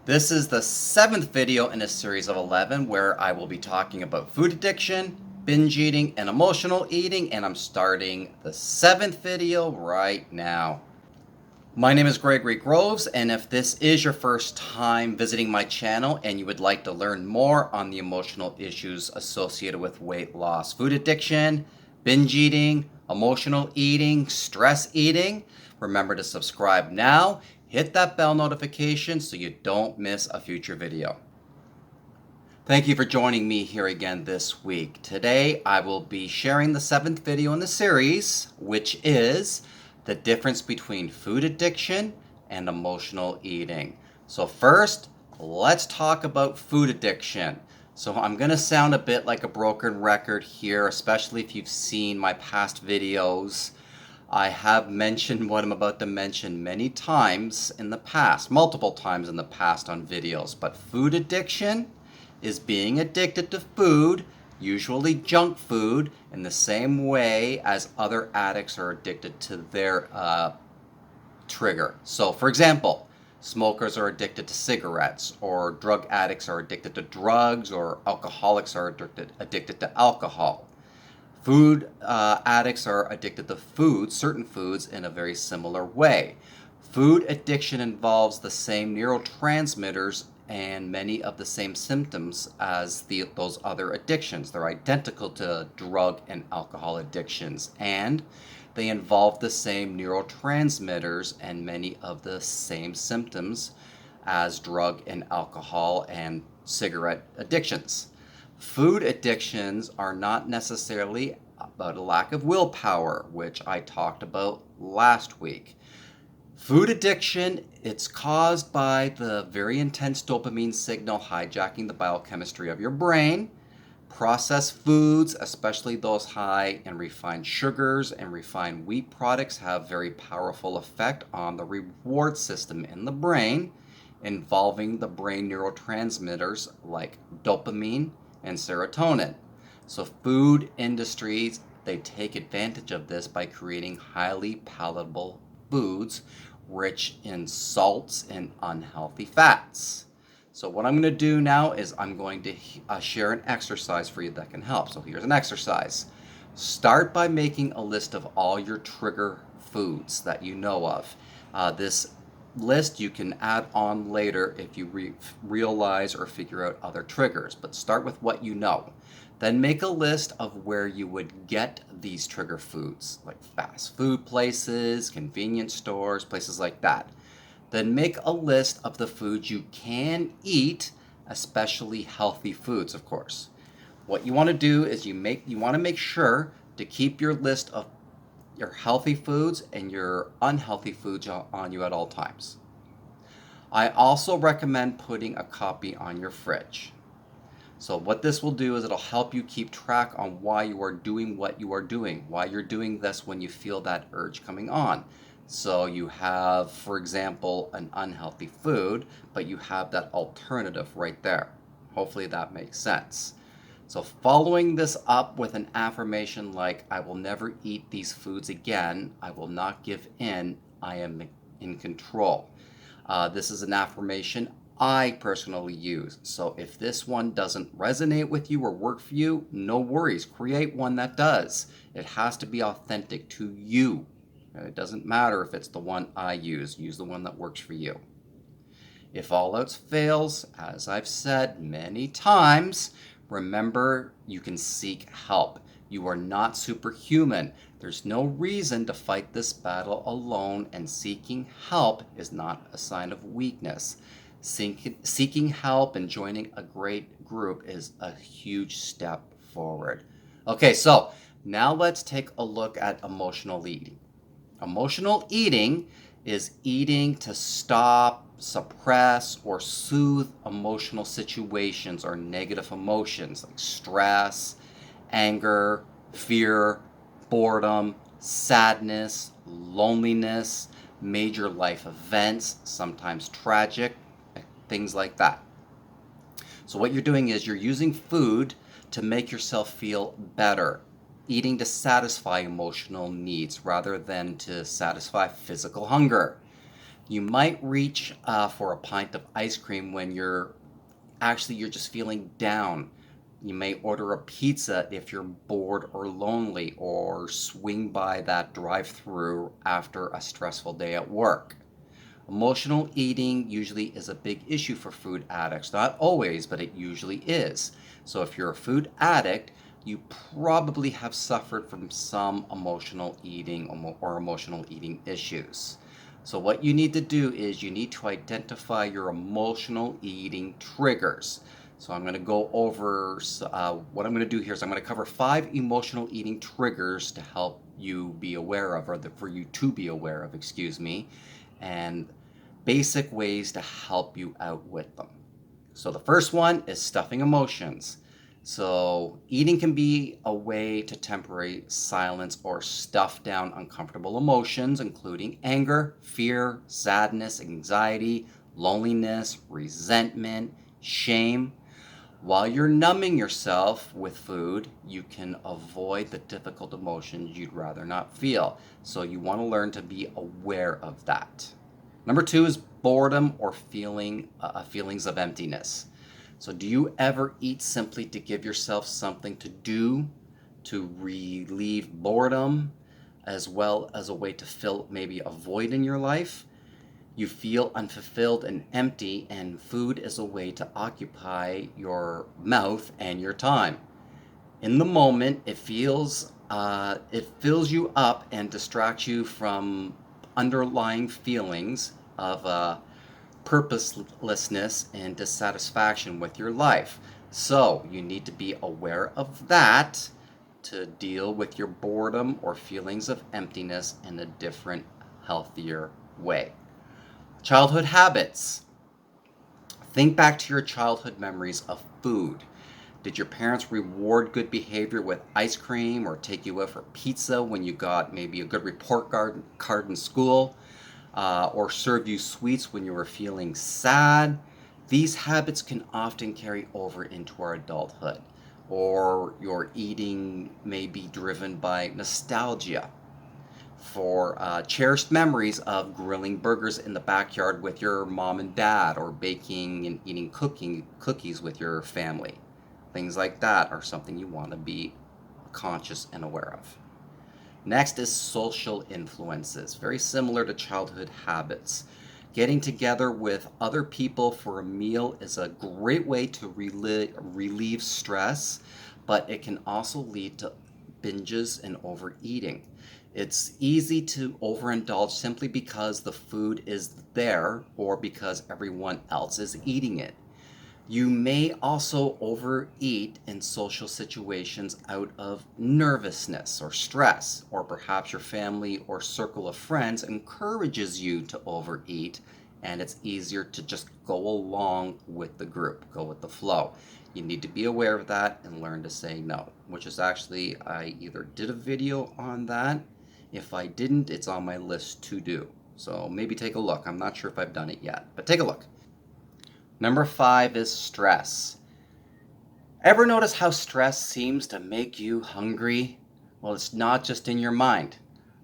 This is the seventh video in a series of 11 where I will be talking about food addiction, binge eating, and emotional eating, and I'm starting the seventh video right now. My name is Gregory Groves, and if this is your first time visiting my channel and you would like to learn more on the emotional issues associated with weight loss, food addiction, binge eating, emotional eating, stress eating, remember to subscribe now. Hit that bell notification so you don't miss a future video. Thank you for joining me here again this week. Today I will be sharing the seventh video in the series, which is the difference between food addiction and emotional eating. So first, let's talk about food addiction. So I'm going to sound a bit like a broken record here, especially if you've seen my past videos. I have mentioned what I'm about to mention many times in the past, multiple times in the past on videos, but food addiction is being addicted to food, usually junk food, in the same way as other addicts are addicted to their trigger. So, for example, smokers are addicted to cigarettes, or drug addicts are addicted to drugs, or alcoholics are addicted to alcohol. Food addicts are addicted to food, certain foods, in a very similar way. Food addiction involves the same neurotransmitters and many of the same symptoms as those other addictions. They're identical to drug and alcohol addictions, and they involve the same neurotransmitters and many of the same symptoms as drug and alcohol and cigarette addictions. Food addictions are not necessarily about a lack of willpower, which I talked about last week. Food addiction, it's caused by the very intense dopamine signal hijacking the biochemistry of your brain. Processed foods, especially those high in refined sugars and refined wheat products, have very powerful effect on the reward system in the brain, involving the brain neurotransmitters like dopamine and serotonin. So food industries, they take advantage of this by creating highly palatable foods rich in salts and unhealthy fats. So what I'm going to do now is I'm going to share an exercise for you that can help. So here's an exercise. Start by making a list of all your trigger foods that you know of. This list you can add on later if you realize or figure out other triggers, but start with what you know. Then make a list of where you would get these trigger foods, like fast food places, convenience stores, places like that. Then make a list of the foods you can eat, especially healthy foods, of course. What you want to do is you want to make sure to keep your list of your healthy foods and your unhealthy foods on you at all times. I also recommend putting a copy on your fridge. So what this will do is it'll help you keep track on why you are doing what you are doing, why you're doing this when you feel that urge coming on. So you have, for example, an unhealthy food, but you have that alternative right there. Hopefully that makes sense. So following this up with an affirmation like, I will never eat these foods again, I will not give in, I am in control. This is an affirmation I personally use. So if this one doesn't resonate with you or work for you, no worries, create one that does. It has to be authentic to you. It doesn't matter if it's the one I use the one that works for you. If all else fails, as I've said many times, remember, you can seek help. You are not superhuman. There's no reason to fight this battle alone, and seeking help is not a sign of weakness. Seeking help and joining a great group is a huge step forward. Okay, so now let's take a look at emotional eating. Emotional eating is eating to stop, suppress, or soothe emotional situations or negative emotions like stress, anger, fear, boredom, sadness, loneliness, major life events, sometimes tragic, things like that. So what you're doing is you're using food to make yourself feel better, eating to satisfy emotional needs rather than to satisfy physical hunger. You might reach for a pint of ice cream when you're just feeling down. You may order a pizza if you're bored or lonely, or swing by that drive-through after a stressful day at work. Emotional eating usually is a big issue for food addicts. Not always, but it usually is. So if you're a food addict, you probably have suffered from some emotional eating or emotional eating issues. So what you need to do is you need to identify your emotional eating triggers. So I'm going to go over what I'm going to do here is I'm going to cover 5 emotional eating triggers to help you be aware of, or for you to be aware of, excuse me, and basic ways to help you out with them. So the first one is stuffing emotions. So eating can be a way to temporarily silence or stuff down uncomfortable emotions, including anger, fear, sadness, anxiety, loneliness, resentment, shame. While you're numbing yourself with food, you can avoid the difficult emotions you'd rather not feel. So you want to learn to be aware of that. Number 2 is boredom or feelings of emptiness. So do you ever eat simply to give yourself something to do to relieve boredom, as well as a way to fill maybe a void in your life? You feel unfulfilled and empty, and food is a way to occupy your mouth and your time. In the moment, it fills you up and distracts you from underlying feelings of purposelessness and dissatisfaction with your life. So you need to be aware of that to deal with your boredom or feelings of emptiness in a different, healthier way. Childhood habits. Think back to your childhood memories of food. Did your parents reward good behavior with ice cream, or take you out for pizza when you got maybe a good report card in school? Or serve you sweets when you were feeling sad? These habits can often carry over into our adulthood. Or your eating may be driven by nostalgia for cherished memories of grilling burgers in the backyard with your mom and dad, or baking and eating cookies with your family. Things like that are something you want to be conscious and aware of. Next is social influences, very similar to childhood habits. Getting together with other people for a meal is a great way to relieve stress, but it can also lead to binges and overeating. It's easy to overindulge simply because the food is there or because everyone else is eating it. You may also overeat in social situations out of nervousness or stress, or perhaps your family or circle of friends encourages you to overeat, and it's easier to just go along with the group, go with the flow. You need to be aware of that and learn to say no, which is actually, I either did a video on that. If I didn't, it's on my list to do. So maybe take a look. I'm not sure if I've done it yet, but take a look. Number 5 is stress. Ever notice how stress seems to make you hungry? Well, it's not just in your mind.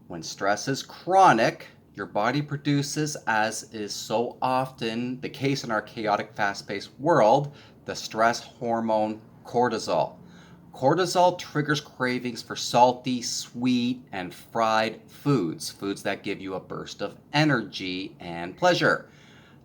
When stress is chronic, your body produces, as is so often the case in our chaotic, fast-paced world, the stress hormone cortisol. Cortisol triggers cravings for salty, sweet, and fried foods that give you a burst of energy and pleasure.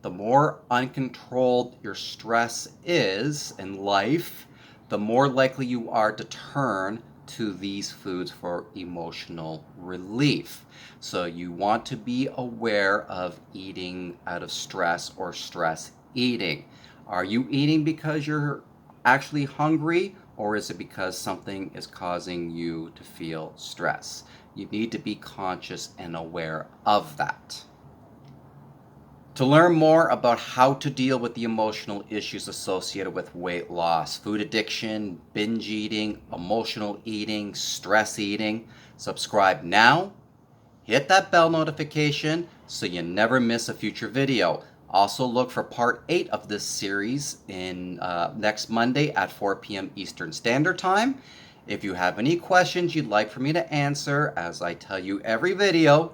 The more uncontrolled your stress is in life, the more likely you are to turn to these foods for emotional relief. So you want to be aware of eating out of stress or stress eating. Are you eating because you're actually hungry, or is it because something is causing you to feel stress? You need to be conscious and aware of that. To learn more about how to deal with the emotional issues associated with weight loss, food addiction, binge eating, emotional eating, stress eating, subscribe now. Hit that bell notification so you never miss a future video. Also look for part 8 of this series in next Monday at 4 p.m. Eastern Standard Time. If you have any questions you'd like for me to answer, as I tell you every video,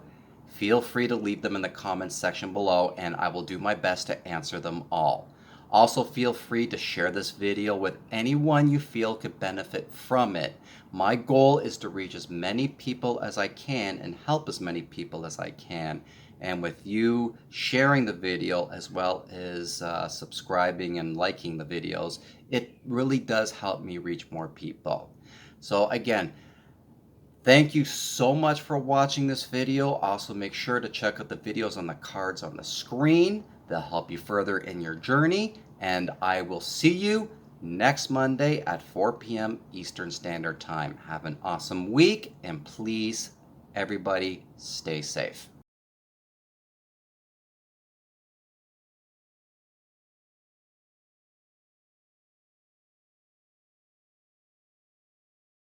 feel free to leave them in the comments section below and I will do my best to answer them all. Also, feel free to share this video with anyone you feel could benefit from it. My goal is to reach as many people as I can and help as many people as I can. And with you sharing the video as well as subscribing and liking the videos, it really does help me reach more people. So again, thank you so much for watching this video. Also, make sure to check out the videos on the cards on the screen. They'll help you further in your journey. And I will see you next Monday at 4 p.m. Eastern Standard Time. Have an awesome week, and please, everybody, stay safe.